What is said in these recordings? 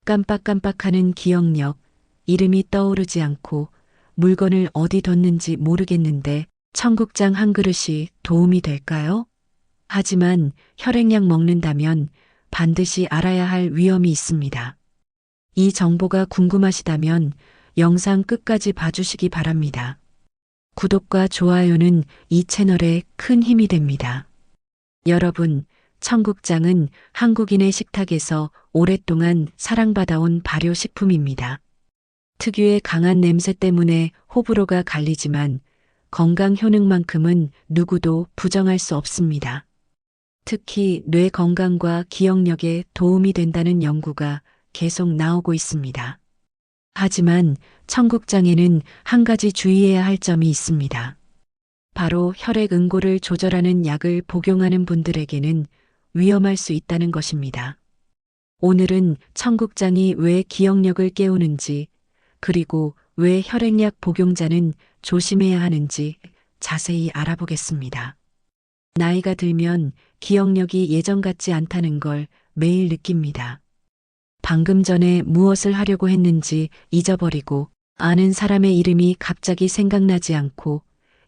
깜빡깜빡하는 기억력, 이름이 떠오르지 않고 물건을 어디 뒀는지 모르겠는데 청국장 한 그릇이 도움이 될까요? 하지만 혈액약 먹는다면 반드시 알아야 할 위험이 있습니다. 이 정보가 궁금하시다면 영상 끝까지 봐주시기 바랍니다. 구독과 좋아요는 이 채널에 큰 힘이 됩니다. 여러분, 청국장은 한국인의 식탁에서 오랫동안 사랑받아온 발효식품입니다. 특유의 강한 냄새 때문에 호불호가 갈리지만 건강 효능만큼은 누구도 부정할 수 없습니다. 특히 뇌 건강과 기억력에 도움이 된다는 연구가 계속 나오고 있습니다. 하지만 청국장에는 한 가지 주의해야 할 점이 있습니다. 바로 혈액 응고를 조절하는 약을 복용하는 분들에게는 위험할 수 있다는 것입니다. 오늘은 청국장이 왜 기억력을 깨우는지, 그리고 왜 혈액약 복용자는 조심해야 하는지 자세히 알아보겠습니다. 나이가 들면 기억력이 예전 같지 않다는 걸 매일 느낍니다. 방금 전에 무엇을 하려고 했는지 잊어버리고 아는 사람의 이름이 갑자기 생각나지 않고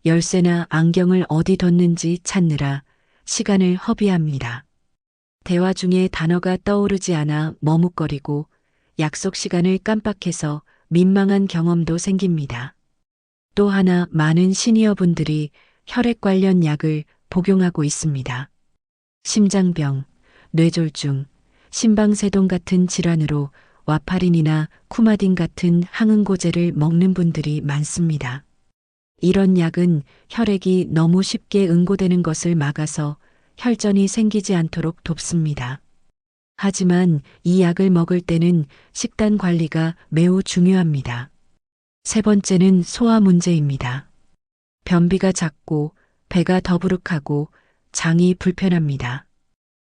열쇠나 안경을 어디 뒀는지 찾느라 시간을 허비합니다. 대화 중에 단어가 떠오르지 않아 머뭇거리고 약속 시간을 깜빡해서 민망한 경험도 생깁니다. 또 하나 많은 시니어분들이 혈액 관련 약을 복용하고 있습니다. 심장병, 뇌졸중, 심방세동 같은 질환으로 와파린이나 쿠마딘 같은 항응고제를 먹는 분들이 많습니다. 이런 약은 혈액이 너무 쉽게 응고되는 것을 막아서 혈전이 생기지 않도록 돕습니다. 하지만 이 약을 먹을 때는 식단 관리가 매우 중요합니다. 세 번째는 소화 문제입니다. 변비가 잦고 배가 더부룩하고 장이 불편합니다.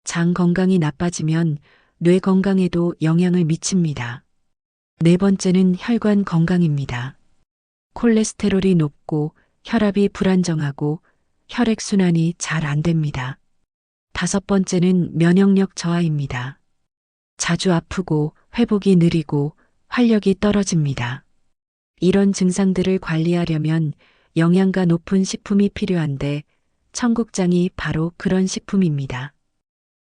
장 건강이 나빠지면 뇌 건강에도 영향을 미칩니다. 네 번째는 혈관 건강입니다. 콜레스테롤이 높고 혈압이 불안정하고 혈액순환이 잘 안 됩니다. 다섯 번째는 면역력 저하입니다. 자주 아프고 회복이 느리고 활력이 떨어집니다. 이런 증상들을 관리하려면 영양가 높은 식품이 필요한데 청국장이 바로 그런 식품입니다.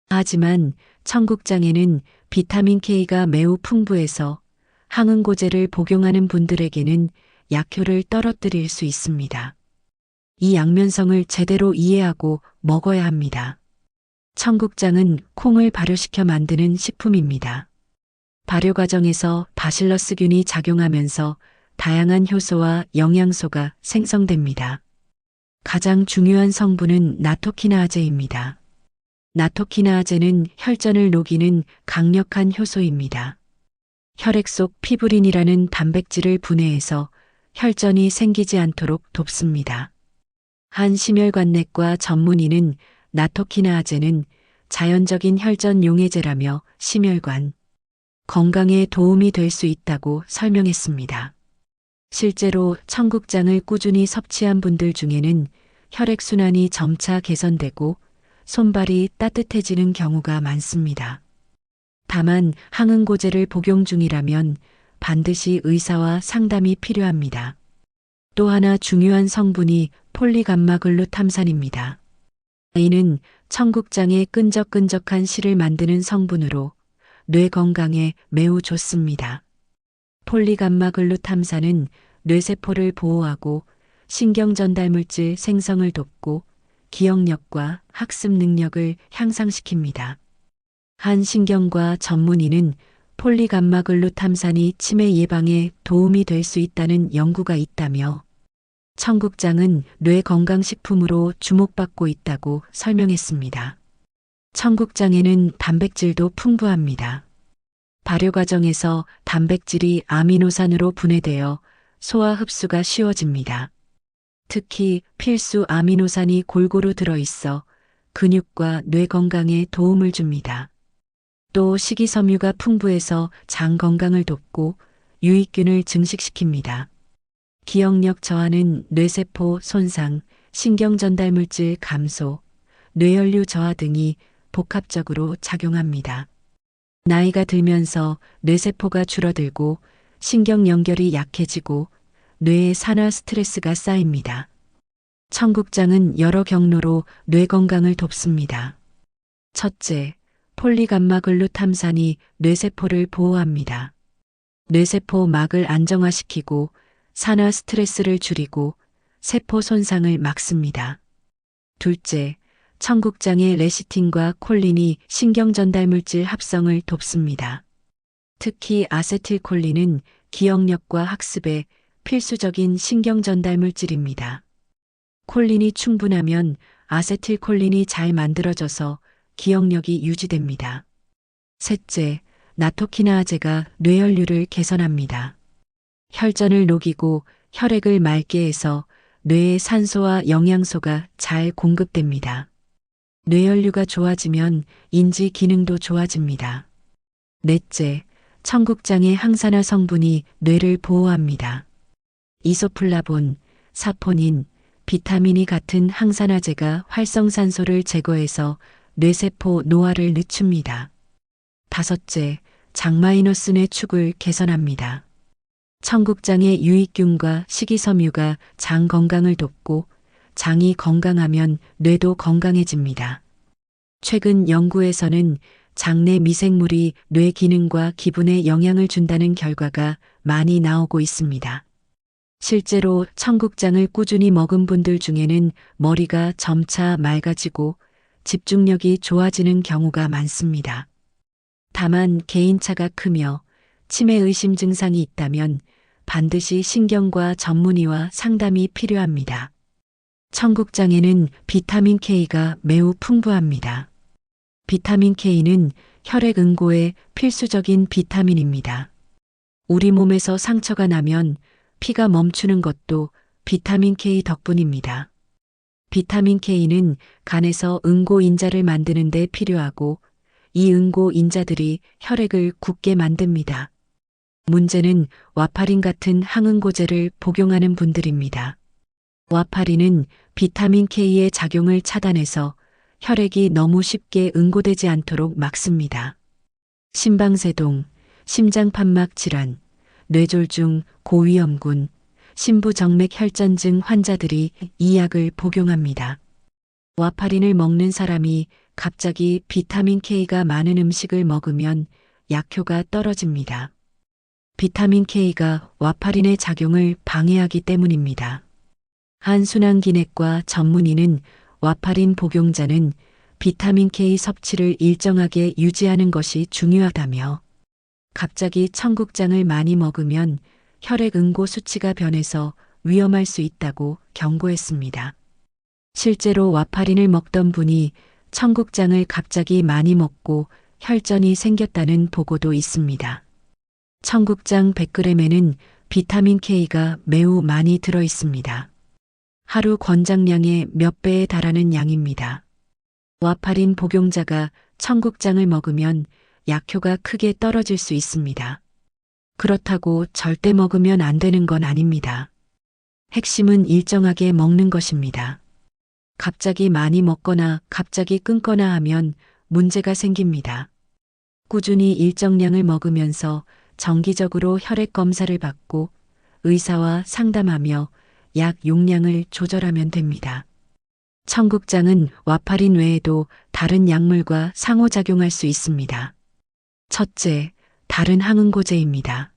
하지만 청국장에는 비타민 K가 매우 풍부해서 항응고제를 복용하는 분들에게는 약효를 떨어뜨릴 수 있습니다. 이 양면성을 제대로 이해하고 먹어야 합니다. 청국장은 콩을 발효시켜 만드는 식품입니다. 발효 과정에서 바실러스균이 작용하면서 다양한 효소와 영양소가 생성됩니다. 가장 중요한 성분은 나토키나아제입니다. 나토키나아제는 혈전을 녹이는 강력한 효소입니다. 혈액 속 피브린이라는 단백질을 분해해서 혈전이 생기지 않도록 돕습니다. 한 심혈관내과 전문의는 나토키나아제는 자연적인 혈전 용해제라며 심혈관 건강에 도움이 될 수 있다고 설명했습니다. 실제로 청국장을 꾸준히 섭취한 분들 중에는 혈액순환이 점차 개선되고 손발이 따뜻해지는 경우가 많습니다. 다만 항응고제를 복용 중이라면 반드시 의사와 상담이 필요합니다. 또 하나 중요한 성분이 폴리감마글루탐산입니다. 이는 청국장의 끈적끈적한 실을 만드는 성분으로 뇌 건강에 매우 좋습니다. 폴리감마글루탐산은 뇌세포를 보호하고 신경전달물질 생성을 돕고 기억력과 학습 능력을 향상시킵니다. 한 신경과 전문의는 폴리감마글루탐산이 치매 예방에 도움이 될 수 있다는 연구가 있다며 청국장은 뇌 건강식품으로 주목받고 있다고 설명했습니다. 청국장에는 단백질도 풍부합니다. 발효 과정에서 단백질이 아미노산으로 분해되어 소화 흡수가 쉬워집니다. 특히 필수 아미노산이 골고루 들어있어 근육과 뇌 건강에 도움을 줍니다. 또 식이섬유가 풍부해서 장 건강을 돕고 유익균을 증식시킵니다. 기억력 저하는 뇌세포 손상, 신경전달물질 감소, 뇌혈류 저하 등이 복합적으로 작용합니다. 나이가 들면서 뇌세포가 줄어들고 신경 연결이 약해지고 뇌에 산화 스트레스가 쌓입니다. 청국장은 여러 경로로 뇌 건강을 돕습니다. 첫째, 폴리감마글루탐산이 뇌세포를 보호합니다. 뇌세포 막을 안정화시키고 산화 스트레스를 줄이고 세포 손상을 막습니다. 둘째, 청국장의 레시틴과 콜린이 신경 전달 물질 합성을 돕습니다. 특히 아세틸콜린은 기억력과 학습에 필수적인 신경 전달 물질입니다. 콜린이 충분하면 아세틸콜린이 잘 만들어져서 기억력이 유지됩니다. 셋째, 나토키나아제가 뇌혈류를 개선합니다. 혈전을 녹이고 혈액을 맑게 해서 뇌에 산소와 영양소가 잘 공급됩니다. 뇌혈류가 좋아지면 인지 기능도 좋아집니다. 넷째, 청국장의 항산화 성분이 뇌를 보호합니다. 이소플라본, 사포닌, 비타민이 같은 항산화제가 활성산소를 제거해서 뇌세포 노화를 늦춥니다. 다섯째, 장마이너스 뇌축을 개선합니다. 청국장의 유익균과 식이섬유가 장 건강을 돕고 장이 건강하면 뇌도 건강해집니다. 최근 연구에서는 장내 미생물이 뇌 기능과 기분에 영향을 준다는 결과가 많이 나오고 있습니다. 실제로 청국장을 꾸준히 먹은 분들 중에는 머리가 점차 맑아지고 집중력이 좋아지는 경우가 많습니다. 다만 개인차가 크며 치매 의심 증상이 있다면 반드시 신경과 전문의와 상담이 필요합니다. 청국장에는 비타민 K가 매우 풍부합니다. 비타민 K는 혈액 응고에 필수적인 비타민입니다. 우리 몸에서 상처가 나면 피가 멈추는 것도 비타민 K 덕분입니다. 비타민 K는 간에서 응고 인자를 만드는 데 필요하고 이 응고 인자들이 혈액을 굳게 만듭니다. 문제는 와파린 같은 항응고제를 복용하는 분들입니다. 와파린은 비타민 K의 작용을 차단해서 혈액이 너무 쉽게 응고되지 않도록 막습니다. 심방세동, 심장판막 질환, 뇌졸중, 고위험군, 심부정맥혈전증 환자들이 이 약을 복용합니다. 와파린을 먹는 사람이 갑자기 비타민 K가 많은 음식을 먹으면 약효가 떨어집니다. 비타민 K가 와파린의 작용을 방해하기 때문입니다. 한 순환기내과 전문의는 와파린 복용자는 비타민 K 섭취를 일정하게 유지하는 것이 중요하다며 갑자기 청국장을 많이 먹으면 혈액 응고 수치가 변해서 위험할 수 있다고 경고했습니다. 실제로 와파린을 먹던 분이 청국장을 갑자기 많이 먹고 혈전이 생겼다는 보고도 있습니다. 청국장 100g에는 비타민 K가 매우 많이 들어 있습니다. 하루 권장량의 몇 배에 달하는 양입니다. 와파린 복용자가 청국장을 먹으면 약효가 크게 떨어질 수 있습니다. 그렇다고 절대 먹으면 안 되는 건 아닙니다. 핵심은 일정하게 먹는 것입니다. 갑자기 많이 먹거나 갑자기 끊거나 하면 문제가 생깁니다. 꾸준히 일정량을 먹으면서 정기적으로 혈액 검사를 받고 의사와 상담하며 약 용량을 조절하면 됩니다. 청국장은 와파린 외에도 다른 약물과 상호작용할 수 있습니다. 첫째, 다른 항응고제입니다.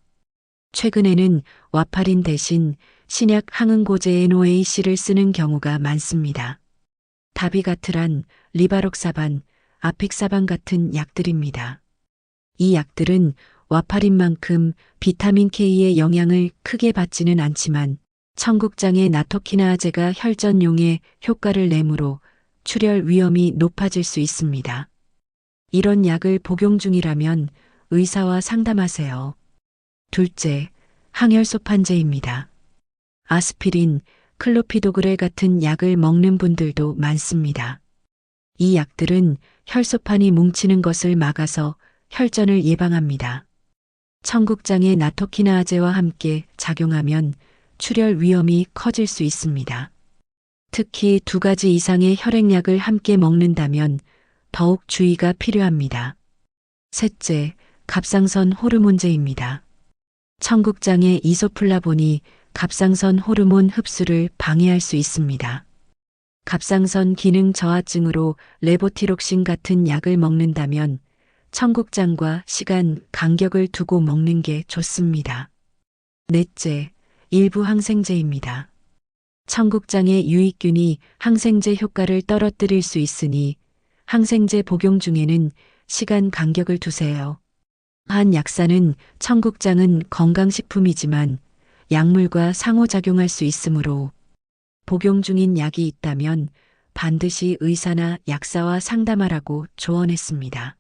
최근에는 와파린 대신 신약 항응고제 NOAC를 쓰는 경우가 많습니다. 다비가트란, 리바록사반, 아픽사반 같은 약들입니다. 이 약들은 와파린만큼 비타민 K의 영향을 크게 받지는 않지만 청국장의 나토키나아제가 혈전용에 효과를 내므로 출혈 위험이 높아질 수 있습니다. 이런 약을 복용 중이라면 의사와 상담하세요. 둘째, 항혈소판제입니다. 아스피린, 클로피도그렐 같은 약을 먹는 분들도 많습니다. 이 약들은 혈소판이 뭉치는 것을 막아서 혈전을 예방합니다. 청국장의 나토키나아제와 함께 작용하면 출혈 위험이 커질 수 있습니다. 특히 2가지 이상의 혈액약을 함께 먹는다면 더욱 주의가 필요합니다. 셋째, 갑상선 호르몬제입니다. 청국장의 이소플라본이 갑상선 호르몬 흡수를 방해할 수 있습니다. 갑상선 기능 저하증으로 레보티록신 같은 약을 먹는다면 청국장과 시간, 간격을 두고 먹는 게 좋습니다. 넷째, 일부 항생제입니다. 청국장의 유익균이 항생제 효과를 떨어뜨릴 수 있으니 항생제 복용 중에는 시간 간격을 두세요. 한 약사는 청국장은 건강식품이지만 약물과 상호작용할 수 있으므로 복용 중인 약이 있다면 반드시 의사나 약사와 상담하라고 조언했습니다.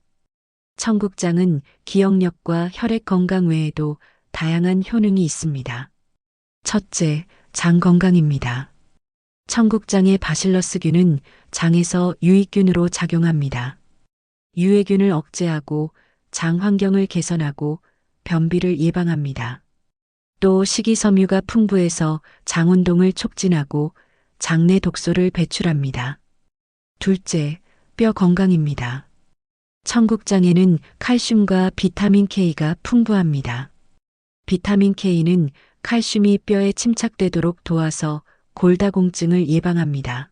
청국장은 기억력과 혈액 건강 외에도 다양한 효능이 있습니다. 첫째, 장 건강입니다. 청국장의 바실러스균은 장에서 유익균으로 작용합니다. 유해균을 억제하고 장 환경을 개선하고 변비를 예방합니다. 또 식이섬유가 풍부해서 장 운동을 촉진하고 장내 독소를 배출합니다. 둘째, 뼈 건강입니다. 청국장에는 칼슘과 비타민 K가 풍부합니다. 비타민 K는 칼슘이 뼈에 침착되도록 도와서 골다공증을 예방합니다.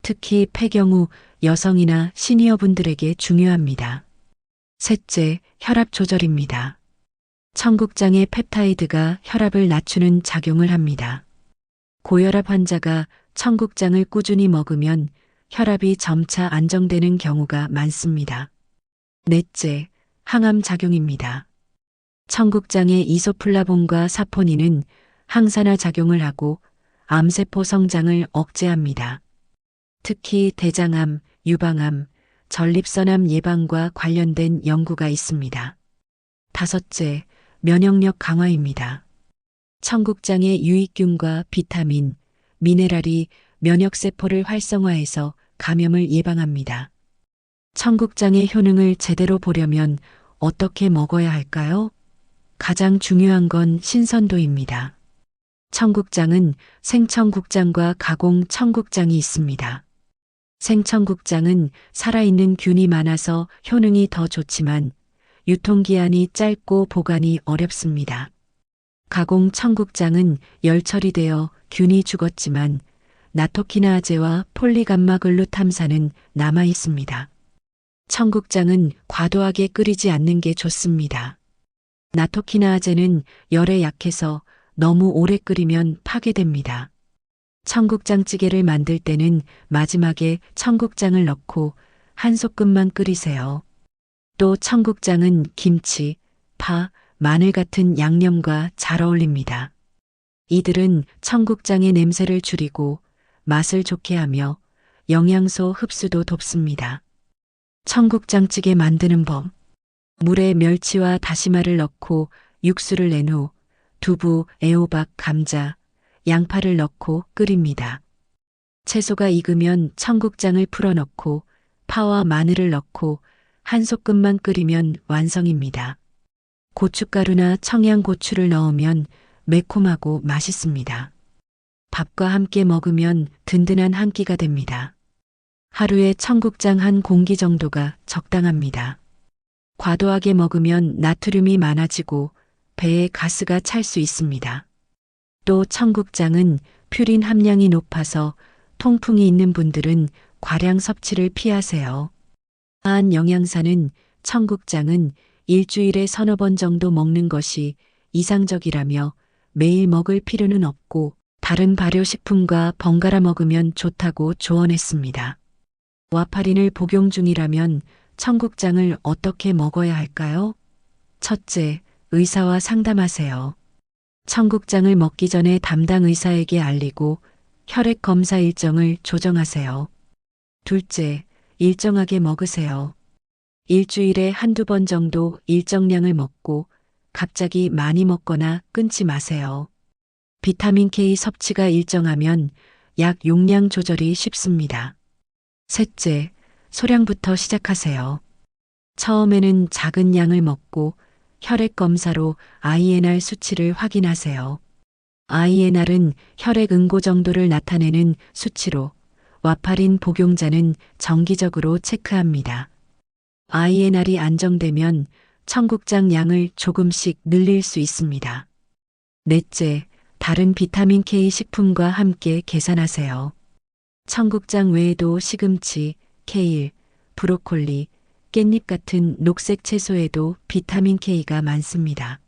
특히 폐경후 여성이나 시니어분들에게 중요합니다. 셋째, 혈압 조절입니다. 청국장의 펩타이드가 혈압을 낮추는 작용을 합니다. 고혈압 환자가 청국장을 꾸준히 먹으면 혈압이 점차 안정되는 경우가 많습니다. 넷째, 항암 작용입니다. 청국장의 이소플라본과 사포닌은 항산화 작용을 하고 암세포 성장을 억제합니다. 특히 대장암, 유방암, 전립선암 예방과 관련된 연구가 있습니다. 다섯째, 면역력 강화입니다. 청국장의 유익균과 비타민, 미네랄이 면역세포를 활성화해서 감염을 예방합니다. 청국장의 효능을 제대로 보려면 어떻게 먹어야 할까요? 가장 중요한 건 신선도입니다. 청국장은 생청국장과 가공 청국장이 있습니다. 생청국장은 살아있는 균이 많아서 효능이 더 좋지만 유통기한이 짧고 보관이 어렵습니다. 가공 청국장은 열 처리되어 균이 죽었지만 나토키나아제와 폴리감마글루탐산은 남아 있습니다. 청국장은 과도하게 끓이지 않는 게 좋습니다. 나토키나아제는 열에 약해서 너무 오래 끓이면 파괴됩니다. 청국장찌개를 만들 때는 마지막에 청국장을 넣고 한 소끔만 끓이세요. 또 청국장은 김치, 파, 마늘 같은 양념과 잘 어울립니다. 이들은 청국장의 냄새를 줄이고 맛을 좋게 하며 영양소 흡수도 돕습니다. 청국장찌개 만드는 법. 물에 멸치와 다시마를 넣고 육수를 낸 후 두부, 애호박, 감자, 양파를 넣고 끓입니다. 채소가 익으면 청국장을 풀어넣고 파와 마늘을 넣고 한 소끔만 끓이면 완성입니다. 고춧가루나 청양고추를 넣으면 매콤하고 맛있습니다. 밥과 함께 먹으면 든든한 한 끼가 됩니다. 하루에 청국장 한 공기 정도가 적당합니다. 과도하게 먹으면 나트륨이 많아지고 배에 가스가 찰 수 있습니다. 또 청국장은 퓨린 함량이 높아서 통풍이 있는 분들은 과량 섭취를 피하세요. 한 영양사는 청국장은 일주일에 서너 번 정도 먹는 것이 이상적이라며 매일 먹을 필요는 없고 다른 발효식품과 번갈아 먹으면 좋다고 조언했습니다. 와파린을 복용 중이라면 청국장을 어떻게 먹어야 할까요? 첫째, 의사와 상담하세요. 청국장을 먹기 전에 담당 의사에게 알리고 혈액 검사 일정을 조정하세요. 둘째, 일정하게 먹으세요. 일주일에 한두 번 정도 일정량을 먹고 갑자기 많이 먹거나 끊지 마세요. 비타민 K 섭취가 일정하면 약 용량 조절이 쉽습니다. 셋째, 소량부터 시작하세요. 처음에는 작은 양을 먹고 혈액 검사로 INR 수치를 확인하세요. INR은 혈액 응고 정도를 나타내는 수치로 와파린 복용자는 정기적으로 체크합니다. INR이 안정되면 청국장 양을 조금씩 늘릴 수 있습니다. 넷째, 다른 비타민 K 식품과 함께 계산하세요. 청국장 외에도 시금치, 케일, 브로콜리, 깻잎 같은 녹색 채소에도 비타민 K가 많습니다.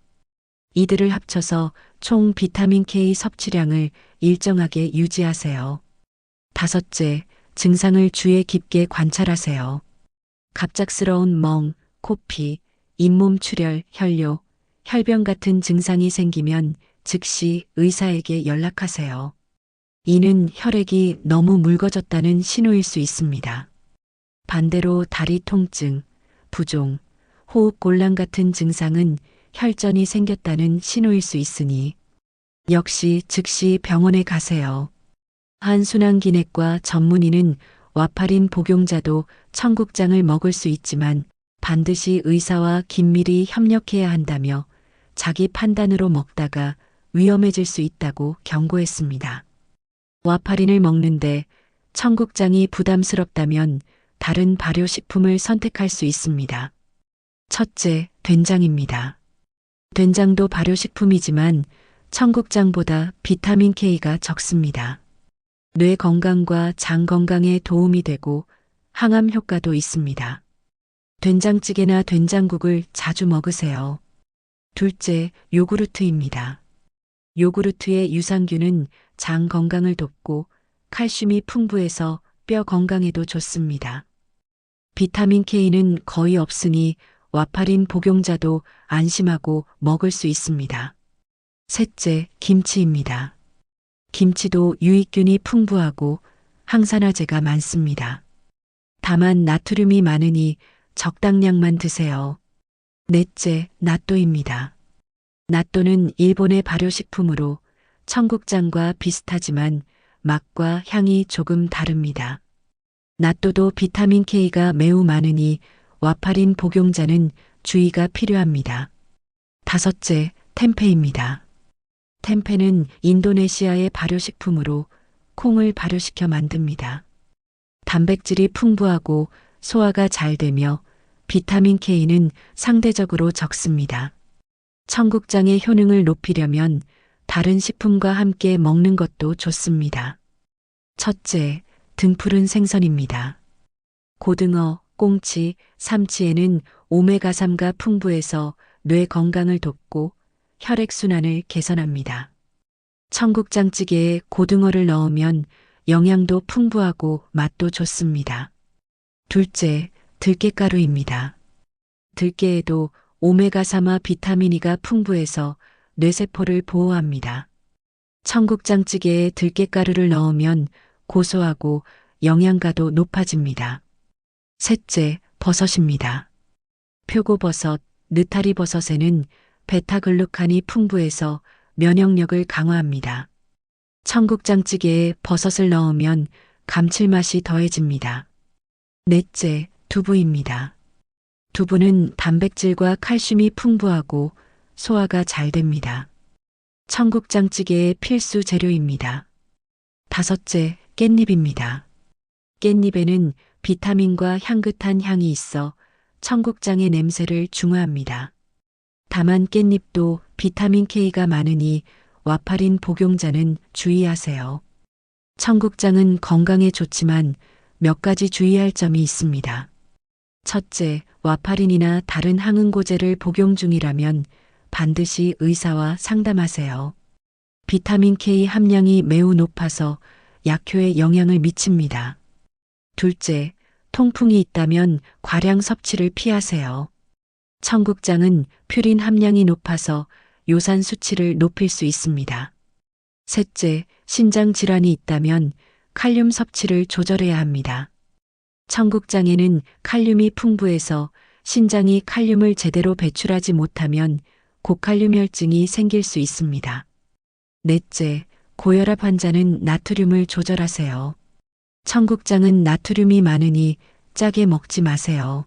이들을 합쳐서 총 비타민 K 섭취량을 일정하게 유지하세요. 다섯째, 증상을 주의 깊게 관찰하세요. 갑작스러운 멍, 코피, 잇몸 출혈, 혈뇨, 혈변 같은 증상이 생기면 즉시 의사에게 연락하세요. 이는 혈액이 너무 묽어졌다는 신호일 수 있습니다. 반대로 다리 통증, 부종, 호흡 곤란 같은 증상은 혈전이 생겼다는 신호일 수 있으니 역시 즉시 병원에 가세요. 한순환기내과 전문의는 와파린 복용자도 청국장을 먹을 수 있지만 반드시 의사와 긴밀히 협력해야 한다며 자기 판단으로 먹다가 위험해질 수 있다고 경고했습니다. 와파린을 먹는데 청국장이 부담스럽다면 다른 발효식품을 선택할 수 있습니다. 첫째, 된장입니다. 된장도 발효식품이지만 청국장보다 비타민 K가 적습니다. 뇌 건강과 장 건강에 도움이 되고 항암 효과도 있습니다. 된장찌개나 된장국을 자주 먹으세요. 둘째, 요구르트입니다. 요구르트의 유산균은 장 건강을 돕고 칼슘이 풍부해서 뼈 건강에도 좋습니다. 비타민 K는 거의 없으니 와파린 복용자도 안심하고 먹을 수 있습니다. 셋째, 김치입니다. 김치도 유익균이 풍부하고 항산화제가 많습니다. 다만 나트륨이 많으니 적당량만 드세요. 넷째, 나또입니다. 나또는 일본의 발효식품으로 청국장과 비슷하지만 맛과 향이 조금 다릅니다. 나또도 비타민 K가 매우 많으니 와파린 복용자는 주의가 필요합니다. 다섯째, 템페입니다. 템페는 인도네시아의 발효식품으로 콩을 발효시켜 만듭니다. 단백질이 풍부하고 소화가 잘 되며 비타민 K는 상대적으로 적습니다. 청국장의 효능을 높이려면 다른 식품과 함께 먹는 것도 좋습니다. 첫째, 등푸른 생선입니다. 고등어, 꽁치, 삼치에는 오메가3가 풍부해서 뇌 건강을 돕고 혈액순환을 개선합니다. 청국장찌개에 고등어를 넣으면 영양도 풍부하고 맛도 좋습니다. 둘째, 들깨가루입니다. 들깨에도 오메가3와 비타민 E가 풍부해서 뇌세포를 보호합니다. 청국장찌개에 들깨가루를 넣으면 고소하고 영양가도 높아집니다. 셋째, 버섯입니다. 표고버섯, 느타리버섯에는 베타글루칸이 풍부해서 면역력을 강화합니다. 청국장찌개에 버섯을 넣으면 감칠맛이 더해집니다. 넷째, 두부입니다. 두부는 단백질과 칼슘이 풍부하고 소화가 잘 됩니다. 청국장찌개의 필수 재료입니다. 다섯째, 깻잎입니다. 깻잎에는 비타민과 향긋한 향이 있어 청국장의 냄새를 중화합니다. 다만 깻잎도 비타민 K가 많으니 와파린 복용자는 주의하세요. 청국장은 건강에 좋지만 몇 가지 주의할 점이 있습니다. 첫째, 와파린이나 다른 항응고제를 복용 중이라면 반드시 의사와 상담하세요. 비타민 K 함량이 매우 높아서 약효에 영향을 미칩니다. 둘째, 통풍이 있다면 과량 섭취를 피하세요. 청국장은 퓨린 함량이 높아서 요산 수치를 높일 수 있습니다. 셋째, 신장 질환이 있다면 칼륨 섭취를 조절해야 합니다. 청국장에는 칼륨이 풍부해서 신장이 칼륨을 제대로 배출하지 못하면 고칼륨 혈증이 생길 수 있습니다. 넷째, 고혈압 환자는 나트륨을 조절하세요. 청국장은 나트륨이 많으니 짜게 먹지 마세요.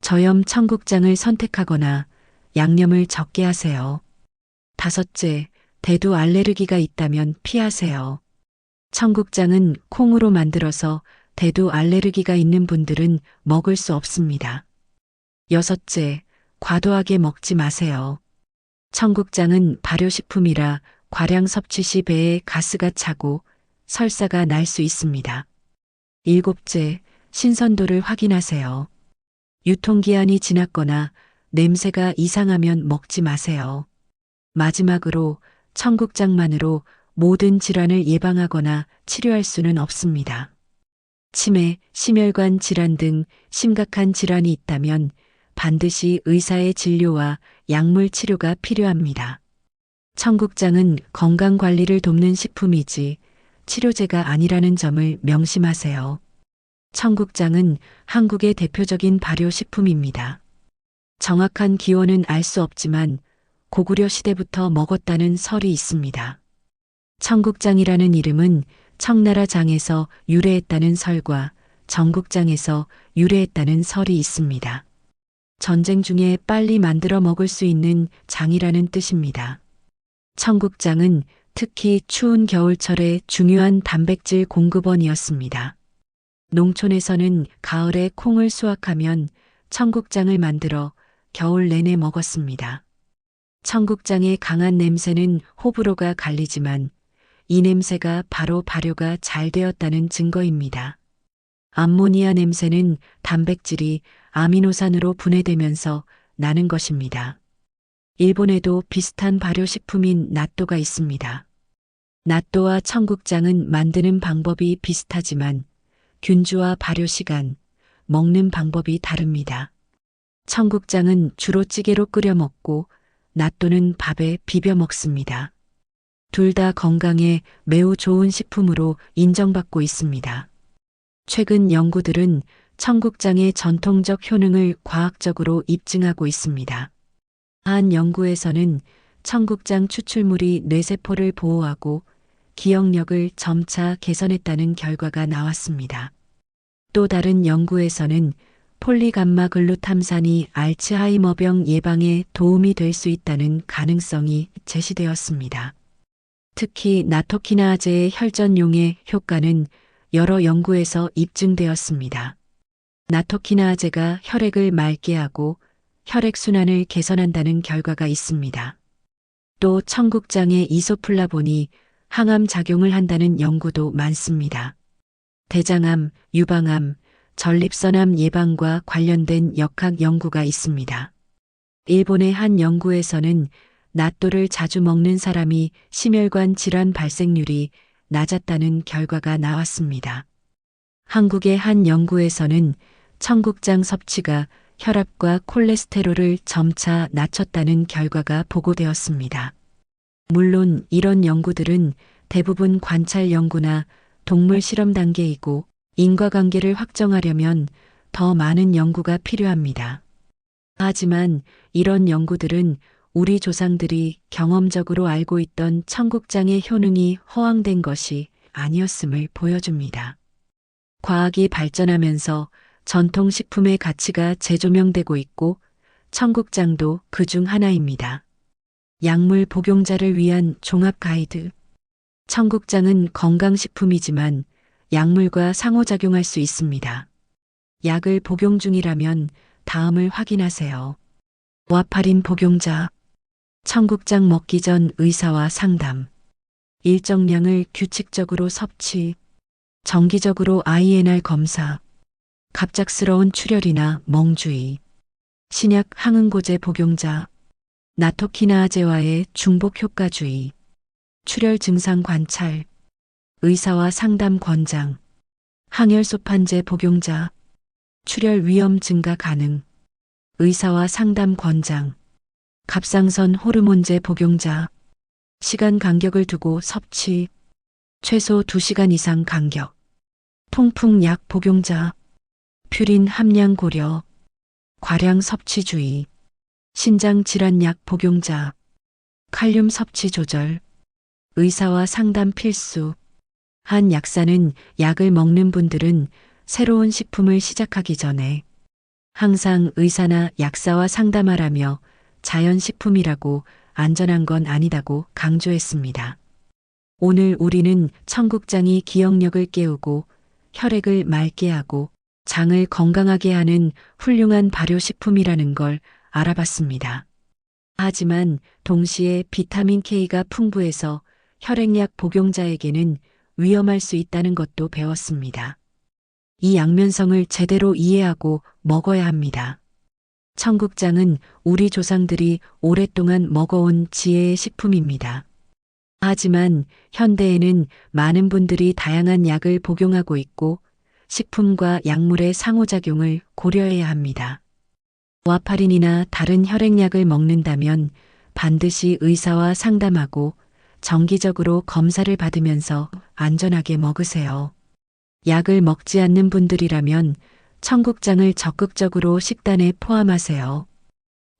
저염 청국장을 선택하거나 양념을 적게 하세요. 다섯째, 대두 알레르기가 있다면 피하세요. 청국장은 콩으로 만들어서 대두 알레르기가 있는 분들은 먹을 수 없습니다. 6째, 과도하게 먹지 마세요. 청국장은 발효식품이라 과량 섭취 시 배에 가스가 차고 설사가 날 수 있습니다. 7째, 신선도를 확인하세요. 유통기한이 지났거나 냄새가 이상하면 먹지 마세요. 마지막으로 청국장만으로 모든 질환을 예방하거나 치료할 수는 없습니다. 치매, 심혈관 질환 등 심각한 질환이 있다면 반드시 의사의 진료와 약물 치료가 필요합니다. 청국장은 건강 관리를 돕는 식품이지 치료제가 아니라는 점을 명심하세요. 청국장은 한국의 대표적인 발효식품입니다. 정확한 기원은 알 수 없지만 고구려 시대부터 먹었다는 설이 있습니다. 청국장이라는 이름은 청나라 장에서 유래했다는 설과 전국장에서 유래했다는 설이 있습니다. 전쟁 중에 빨리 만들어 먹을 수 있는 장이라는 뜻입니다. 청국장은 특히 추운 겨울철에 중요한 단백질 공급원이었습니다. 농촌에서는 가을에 콩을 수확하면 청국장을 만들어 겨울 내내 먹었습니다. 청국장의 강한 냄새는 호불호가 갈리지만 이 냄새가 바로 발효가 잘 되었다는 증거입니다. 암모니아 냄새는 단백질이 아미노산으로 분해되면서 나는 것입니다. 일본에도 비슷한 발효식품인 나또가 있습니다. 나또와 청국장은 만드는 방법이 비슷하지만 균주와 발효 시간, 먹는 방법이 다릅니다. 청국장은 주로 찌개로 끓여 먹고 나또는 밥에 비벼 먹습니다. 둘 다 건강에 매우 좋은 식품으로 인정받고 있습니다. 최근 연구들은 청국장의 전통적 효능을 과학적으로 입증하고 있습니다. 한 연구에서는 청국장 추출물이 뇌세포를 보호하고 기억력을 점차 개선했다는 결과가 나왔습니다. 또 다른 연구에서는 폴리감마글루탐산이 알츠하이머병 예방에 도움이 될 수 있다는 가능성이 제시되었습니다. 특히 나토키나아제의 혈전용의 효과는 여러 연구에서 입증되었습니다. 나토키나아제가 혈액을 맑게 하고 혈액순환을 개선한다는 결과가 있습니다. 또 청국장의 이소플라본이 항암 작용을 한다는 연구도 많습니다. 대장암, 유방암, 전립선암 예방과 관련된 역학 연구가 있습니다. 일본의 한 연구에서는 나또를 자주 먹는 사람이 심혈관 질환 발생률이 낮았다는 결과가 나왔습니다. 한국의 한 연구에서는 청국장 섭취가 혈압과 콜레스테롤을 점차 낮췄다는 결과가 보고되었습니다. 물론 이런 연구들은 대부분 관찰 연구나 동물 실험 단계이고 인과관계를 확정하려면 더 많은 연구가 필요합니다. 하지만 이런 연구들은 우리 조상들이 경험적으로 알고 있던 청국장의 효능이 허황된 것이 아니었음을 보여줍니다. 과학이 발전하면서 전통식품의 가치가 재조명되고 있고 청국장도 그중 하나입니다. 약물 복용자를 위한 종합 가이드. 청국장은 건강식품이지만 약물과 상호작용할 수 있습니다. 약을 복용 중이라면 다음을 확인하세요. 와파린 복용자. 청국장 먹기 전 의사와 상담. 일정량을 규칙적으로 섭취. 정기적으로 INR 검사. 갑작스러운 출혈이나 멍주의. 신약 항응고제 복용자. 나토키나아제와의 중복 효과주의. 출혈 증상 관찰. 의사와 상담 권장. 항열소판제 복용자. 출혈 위험 증가 가능. 의사와 상담 권장. 갑상선 호르몬제 복용자. 시간 간격을 두고 섭취. 최소 2시간 이상 간격. 통풍약 복용자. 퓨린 함량 고려. 과량 섭취주의. 신장 질환약 복용자. 칼륨 섭취 조절. 의사와 상담 필수. 한 약사는 약을 먹는 분들은 새로운 식품을 시작하기 전에 항상 의사나 약사와 상담하라며 자연식품이라고 안전한 건 아니다고 강조했습니다. 오늘 우리는 청국장이 기억력을 깨우고 혈액을 맑게 하고 장을 건강하게 하는 훌륭한 발효식품이라는 걸 알아봤습니다. 하지만 동시에 비타민 K가 풍부해서 혈액약 복용자에게는 위험할 수 있다는 것도 배웠습니다. 이 양면성을 제대로 이해하고 먹어야 합니다. 청국장은 우리 조상들이 오랫동안 먹어온 지혜의 식품입니다. 하지만 현대에는 많은 분들이 다양한 약을 복용하고 있고 식품과 약물의 상호작용을 고려해야 합니다. 와파린이나 다른 혈액약을 먹는다면 반드시 의사와 상담하고 정기적으로 검사를 받으면서 안전하게 먹으세요. 약을 먹지 않는 분들이라면 청국장을 적극적으로 식단에 포함하세요.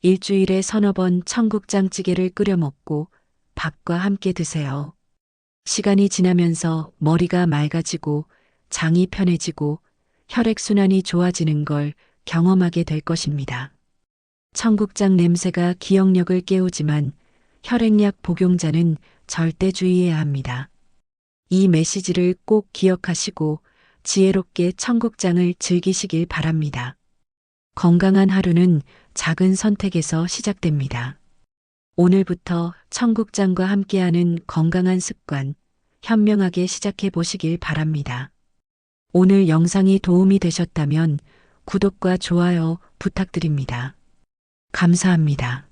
일주일에 서너 번 청국장찌개를 끓여 먹고 밥과 함께 드세요. 시간이 지나면서 머리가 맑아지고 장이 편해지고 혈액순환이 좋아지는 걸 경험하게 될 것입니다. 청국장 냄새가 기억력을 깨우지만 혈액약 복용자는 절대 주의해야 합니다. 이 메시지를 꼭 기억하시고 지혜롭게 청국장을 즐기시길 바랍니다. 건강한 하루는 작은 선택에서 시작됩니다. 오늘부터 청국장과 함께하는 건강한 습관, 현명하게 시작해 보시길 바랍니다. 오늘 영상이 도움이 되셨다면 구독과 좋아요 부탁드립니다. 감사합니다.